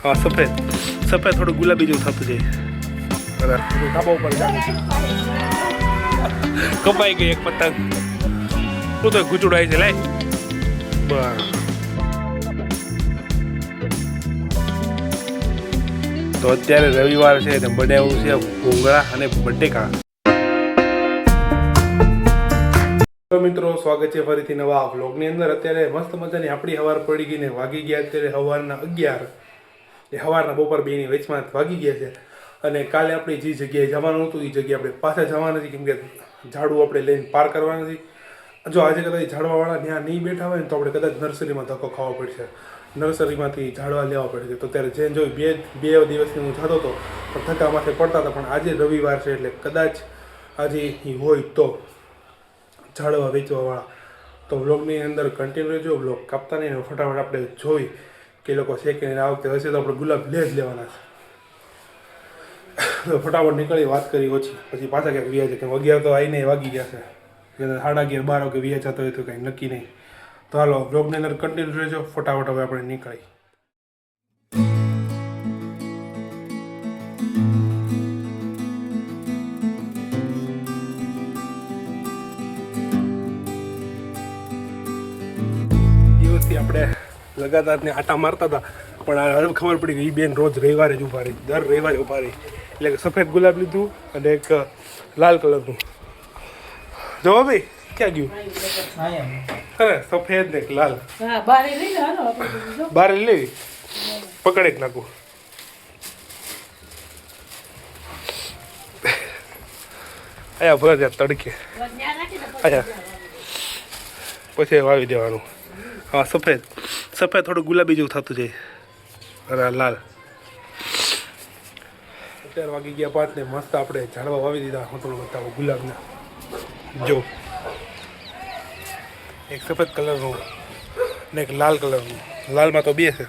હા સફેદ સફેદ થોડું ગુલાબી જેવું થતું જાય. ધાબા ઉપર કપાઈ ગઈ એક પતંગ. તું તો ગુચડું આવી છે લાય. બસ તો અત્યારે રવિવાર છે ને બનાવ્યું છે ભૂંગળા અને બટેકા. તો મિત્રો સ્વાગત છે ફરીથી નવા વ્લોગની અંદર. અત્યારે મસ્ત મજાની આપણી હવાર પડી ગઈ ને વાગી ગયા અત્યારે સવારના 11. એ સવારના બપોર 2 ની વચમાં વાગી ગયા છે. અને કાલે આપણે જે જગ્યાએ જવાનું હતું એ જગ્યાએ આપણે પાછા જવાના નથી, કેમ કે ઝાડું આપણે લઈને પાર કરવાના નથી. જો આજે કદાચ ઝાડવાવાળા ત્યાં નહીં બેઠા હોય ને તો આપણે કદાચ નર્સરીમાં ધક્કો ખાવો પડશે. નર્સરીમાંથી ઝાડવા લેવા પડશે. તો ત્યારે જેને જોઈ બે દિવસથી હું જતો હતો પણ ધક્કા માથે પડતા હતા. પણ આજે રવિવાર છે એટલે કદાચ આજે એ હોય તો ઝાડવા વેચવાવાળા. તો વ્લોગની અંદર કન્ટિન્યુ રહેજો, વ્લોગ કાપતા નહીં. ફટાફટ આપણે જોઈ કે લોકો છે કે આ વખતે હશે તો આપણે ગુલાબ લે જ લેવાના છે. તો ફટાફટ નીકળી વાત કરી ઓછી, પછી પાછા ક્યાંક વ્યા છે. કેમ 11 તો આવીને વાગી ગયા છે. 11:30 12 વાગે વ્યા જતો હોય તો કંઈ નક્કી નહીં. તો હાલો વ્લોગની અંદર કન્ટિન્યુ રહેજો. ફટાફટ હવે આપણે નીકળી. આપણે લગાતાર ને આટા મારતા હતા, પણ હવે ખબર પડી કે એ બેન રોજ રવિવારે જ ઊભા રહી, દર રવિવારે ઊભા રહી. એટલે કે સફેદ ગુલાબ લીધું અને એક લાલ કલરનું. જો ભાઈ ક્યાં ગયું? અરે સફેદ ને એક લાલ બારે લેવી, પકડે જ નાખું. આયા ભરા ત્યાં તડકે આયા પછી વાવી દેવાનું. હા સફેદ સફેદ થોડું ગુલાબી જેવું થતું જાય. અરે લાલ. અત્યારે વાગી ગયા 5 ને મસ્ત આપણે ઝાડવા વાવી દીધા. હું તમને બતાવું ગુલાબના. જો એક સફેદ કલરનું ને એક લાલ કલરનું. લાલમાં તો 2 છે,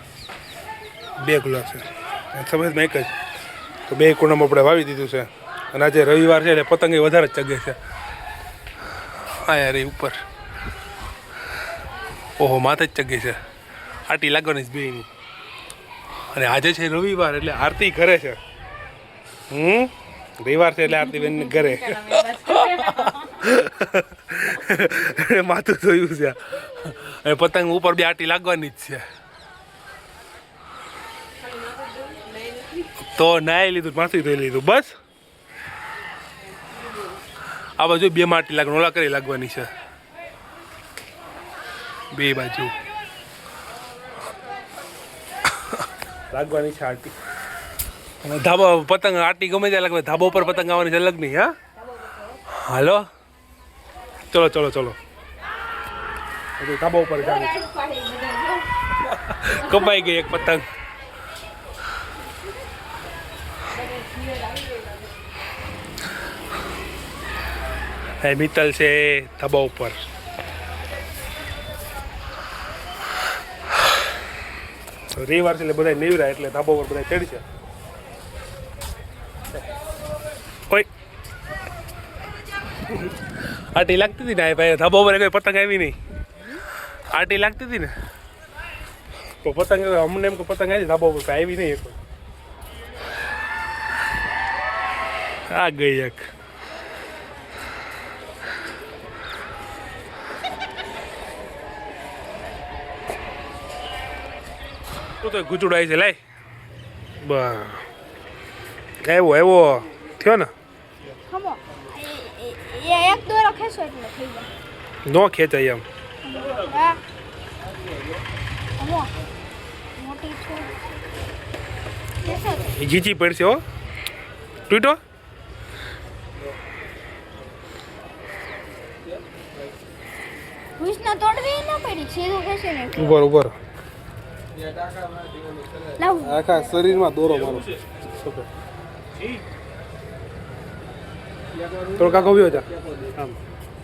2 ગુલાબ છે. સફેદમાં એક જ. તો 2 કુંડામાં આપણે વાવી દીધું છે. અને આજે રવિવાર છે એટલે પતંગે વધારે જ ચગે છે. આ યાર એ ઉપર ઓહો માથે જ ચગે છે. આટી લાગવાની જ બેની. અને આજે છે રવિવાર એટલે આરતી ઘરે છે. રવિવાર છે એટલે આરતી બેન ઘરે માથું ધોયું છે. અને પતંગ ઉપર 2 આટી લાગવાની જ છે. તો નાઈ લીધું, માથું ધોઈ લીધું. બસ આ બાજુ 2 માં આટી લાગવાની, ઓલા કરી લાગવાની છે. 2 બાજુ લાગવાની છે આટી. અને ધાબા પતંગ આટી ગમે ત્યાં લાગવા, ધાબા ઉપર પતંગ આવવાની છે અલગ નહીં. હા હાલો ચલો ચલો ચલો ધાબા ઉપર જાવ. કપાઈ ગઈ એક પતંગ. હે મિત્તલ છે ધાબા ઉપર. રવિવાર છે એટલે બધા નીવરા એટલે ધાબા ઉપર બધા ચડશે. કોઈ આટી લાગતી હતી ને ભાઈ, ધાબા ઉપર કોઈ પતંગ આવી નહીં. આટી લાગતી હતી ને તો પતંગ અમને એમ કે પતંગ આવી ધાબા ઉપર આવી નહીં. આ ગઈ એક. તો ગુચડું આવી છે લાય. બસ આવ્યો થયો ને. નો ખેંચાય એમ. ઘીચી પડશે હો. તૂટો ઉભર ઉભર. આખા શરીરમાં દોરો મારો. તો કાકો વ્યો જા. આમ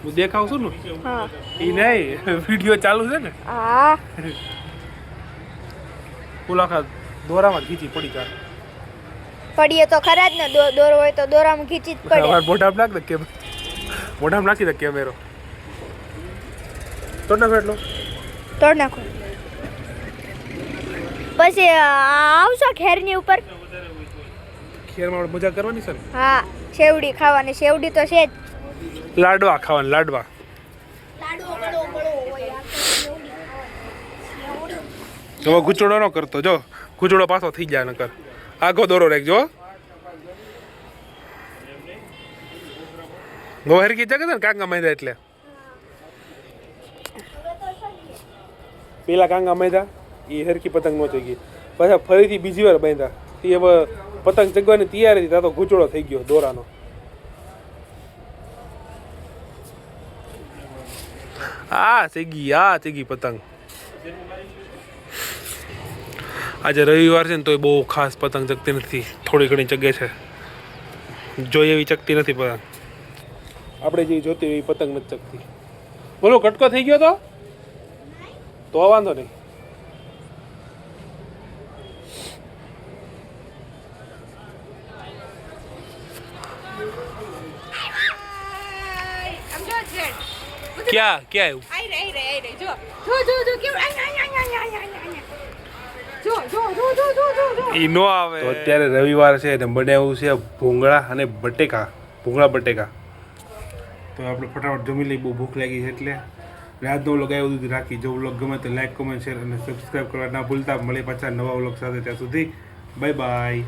હું દેખાવ છું ને એ નહીં, વિડીયો ચાલુ છે ને. ફૂલ આખા દોરામાં ખીચી પડી જાય. પડીએ તો ખરા જ ને, દોરો હોય તો દોરામાં ખીચી જ પડે. મોઢામાં નાખ દે કેમેરો, મોઢામાં નાખી દે કેમેરો. તોડ નાખો એટલો. તોડ નાખો. પછી આવશો ખેરની ઉપર? ખેરમાં આપણે મજા કરવાની છે ને? હા, શેવડી ખાવાની. શેવડી તો છે જ. લાડવા ખાવાના, લાડવા. હવે ગુચડો ન કરતો, જો ગુચડો પાછો થઈ જાય નકર. આગો દોરો રાખજો. ગોહર કી જગત ને કાંગા મેદા એટલે પેલા કાંગા મેદા એ હરકી પતંગ નો થઈ ગઈ, પાછા ફરીથી બીજી વાર બાંધ્યા. એ હવે પતંગ ચગવાની તૈયારી હતી, તો ગુચડો થઈ ગયો દોરાનો. ચગી પતંગ. આજે રવિવાર છે ને તોય બહુ ખાસ પતંગ ચગતી નથી, થોડી ઘણી ચગે છે. જોઈએ એવી ચગતી નથી પતંગ, આપણે જે જોતી એવી પતંગ નથી ચગતી. બોલો કટકો થઈ ગયો તો વાંધો નહીં. ક્યાં ક્યાં આવ્યું? ઈ નો આવે. તો અત્યારે રવિવાર છે ને બનાવ્યું છે ભૂંગળા અને બટેકા, ભૂંગળા બટેકા. તો આપણે ફટાફટ જમી લઈ, બહુ ભૂખ લાગી છે એટલે. આજનો વ્લોગ આવ્યો સુધી રાખી. જો વ્લોગ ગમે તો લાઈક, કોમેન્ટ, શેર અને સબસ્ક્રાઈબ કરવા ના ભૂલતા. મળે પાછા નવા વ્લોગ સાથે. ત્યાં સુધી બાય બાય.